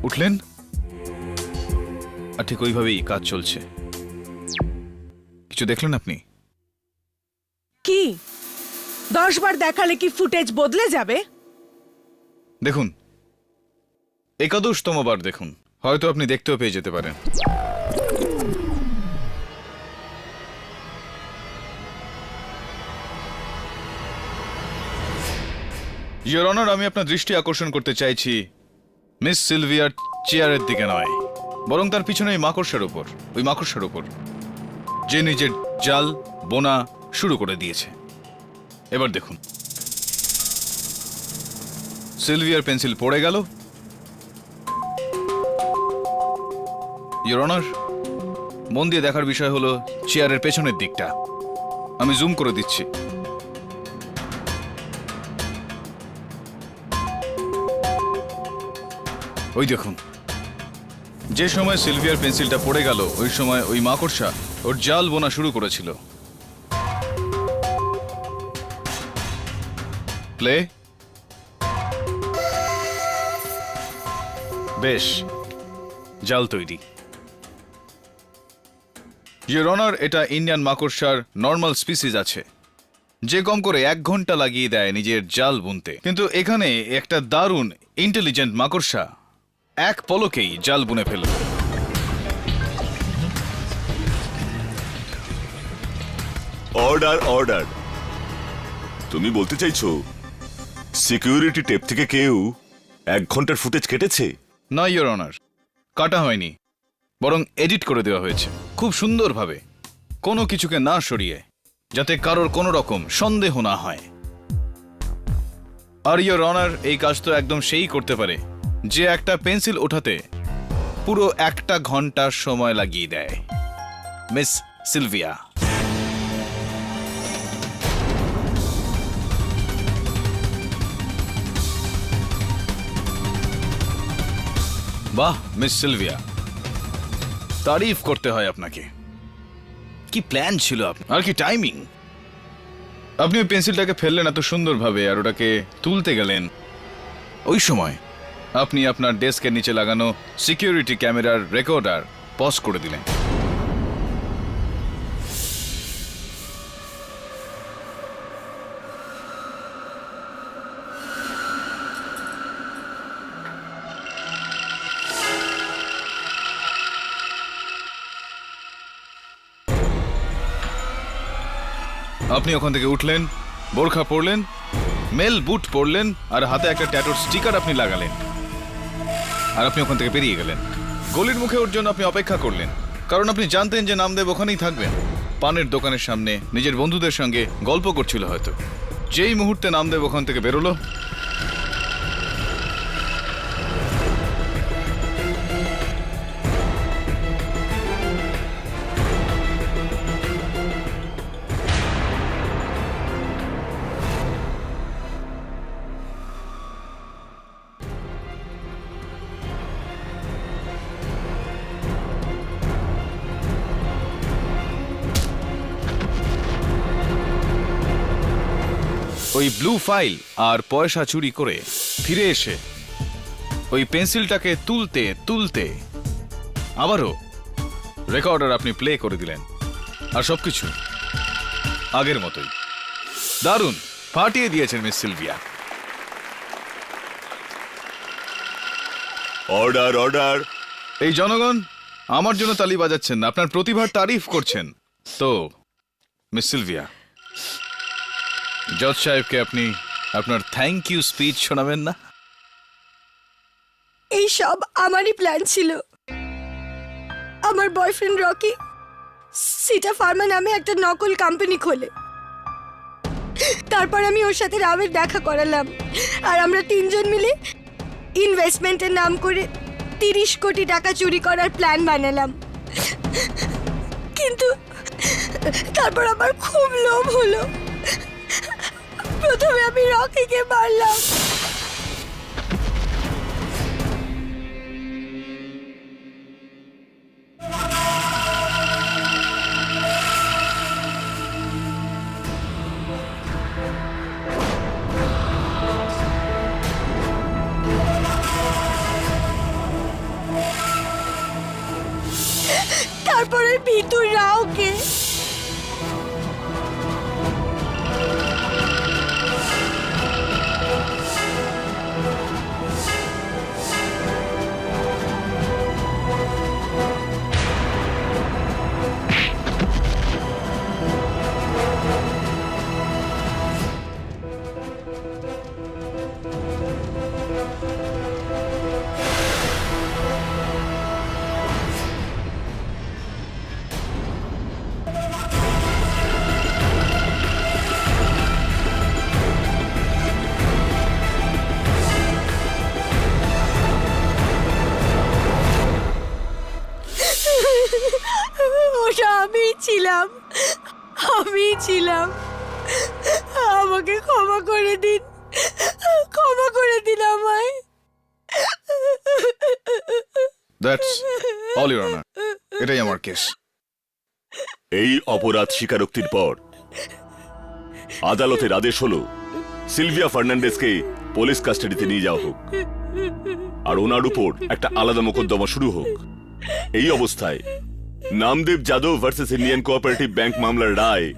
উঠলেন, আর ঠিক ওইভাবেই কাজ চলছে। কিছু দেখলেন আপনি? কি 10 বার দেখালে কি ফুটেজ বদলে যাবে? দেখুন, 11তম বার দেখুন, হয়তো আপনি দেখতেও পেয়ে যেতে পারেন। ইয়োর অনার, আমি আপনার দৃষ্টি আকর্ষণ করতে চাইছি মিস সিলভিয়ার চেয়ারের দিকে নয়, বরং তার পিছনে ওই মাকড়সার উপর, ওই মাকড়সার উপর যে নিজের জাল বোনা শুরু করে দিয়েছে। এবার দেখুন, সিলভিয়ার পেন্সিল পড়ে গেল। ইয়োর অনার, মন দিয়ে দেখার বিষয় হলো চেয়ারের পেছনের দিকটা। আমি জুম করে দিচ্ছি। ওই দেখুন, যে সময় সিলভিয়ার পেন্সিলটা পড়ে গেল ওই সময় ওই মাকড়সা ওর জাল বোনা শুরু করেছিল। প্লে। বেশ, জাল তৈরি। ইওর অনার, এটা ইন্ডিয়ান মাকড়সার নর্মাল স্পিসিস আছে যে কম করে 1 ঘন্টা লাগিয়ে দেয় নিজের জাল বুনতে, কিন্তু এখানে একটা দারুণ ইন্টেলিজেন্ট মাকড়সা 1 পলকেই জাল বুনে ফেলল। Order order. তুমি বলতে চাইছো সিকিউরিটি টেপ থেকে কেউ 1 ঘন্টার ফুটেজ কেটেছে? না ইওর অনার, কাটা হয়নি, বরং এডিট করে দেওয়া হয়েছে খুব সুন্দরভাবে, কোনো কিছুকে না সরিয়ে, যাতে কারোর কোনো রকম সন্দেহ না হয়। আর ইওর অনার, এই কাজ তো একদম সেই করতে পারে যে একটা পেন্সিল ওঠাতে পুরো 1 ঘন্টা সময় লাগিয়ে দেয়। Miss Sylvia. বাহ মিস সিলভিয়া, তারিফ করতে হয় আপনাকে। কি প্ল্যান ছিল আপনার, আর কি টাইমিং! আপনি ওই পেন্সিলটাকে ফেললেন এত সুন্দরভাবে আর ওটাকে তুলতে গেলেন, ওই সময় আপনি আপনার ডেস্কের নিচে লাগানো সিকিউরিটি ক্যামেরার রেকর্ডার পজ করে দিলেন। আপনি ওখান থেকে উঠলেন, বোরখা পরলেন, মেল বুট পরলেন, আর হাতে একটা ট্যাটুর স্টিকার আপনি লাগালেন, আর আপনি ওখান থেকে বেরিয়ে গেলেন। গলির মুখে ওর জন্য আপনি অপেক্ষা করলেন, কারণ আপনি জানতেন যে নামদেব ওখানেই থাকবেন, পানের দোকানের সামনে নিজের বন্ধুদের সঙ্গে গল্প করছিল হয়তো। যেই মুহূর্তে নামদেব ওখান থেকে বেরোলো, ওই ব্লু ফাইল আর পয়সা চুরি করে ফিরে এসে ওই পেন্সিলটাকে তুলতে তুলতে আবারও রেকর্ডার আপনি প্লে করে দিলেন, আর সবকিছু আগের মতোই। দারুণ, ফাটিয়ে দিয়েছেন মিস সিলভিয়া। Order order. এই জনগণ আমার জন্য তালি বাজাচ্ছেন না, আপনার প্রতিভার তারিফ করছেন। তো মিস সিলভিয়া, জজ সাহেবকে আপনি আপনার থ্যাংক ইউ স্পিচ শোনাবেন না? এই সব আমারই প্ল্যান ছিল। আমার বয়ফ্রেন্ড রকি সিটা ফার্মা নামে একটা নকল কোম্পানি খোলে, তারপর আমি ওর সাথে রাবের দেখা করালাম, আর আমরা 3 জন মিলে ইনভেস্টমেন্টের নাম করে 30 কোটি টাকা চুরি করার প্ল্যান বানালাম। কিন্তু তারপর আমার খুব লোভ হলো, প্রথমে আমি রকিকে মারলাম। তারপরে ভিতর রাওকে। ওটা আমি ছিলাম। আমাকে ক্ষমা করে দিন আমায়। That's অল ইউর অনার, এটাই আমার কেস। এই অপরাধ স্বীকারোক্তির পর আদালতের আদেশ হলো সিলভিয়া ফার্নান্ডেজকে পুলিশ কাস্টাডিতে নিয়ে যাওয়া হোক আর ওনার উপর একটা আলাদা মোকদ্দমা শুরু হোক। এই অবস্থায় Namdev Yadav versus Indian cooperative bank মামলার রায়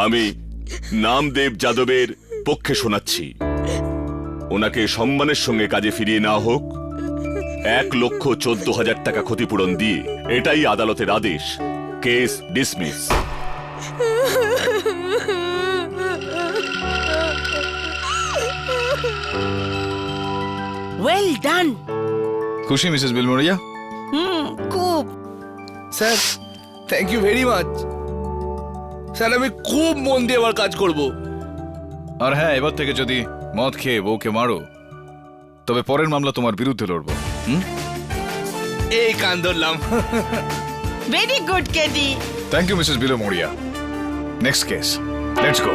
আমি নামদেব যাদবের পক্ষে শোনাচ্ছি। ওনাকে সম্মানের সঙ্গে কাজে ফিরিয়ে নেওয়া হোক 1,14,000 টাকা ক্ষতিপূরণ দিয়ে। এটাই আদালতের আদেশ। Case dismiss. Well done. খুশি মিসেস বিলমোরিয়া? খুব। Sir thank you very much. Sir আমি খুব মন দিয়ে আবার কাজ করব। আর হ্যাঁ, এবার থেকে যদি মদ খেয়ে বউকে মারো তবে পরের মামলা তোমার বিরুদ্ধে লড়বো। এই কান ধরলাম। Very good KD. Thank you Mrs Bilimoria. Next case, let's go.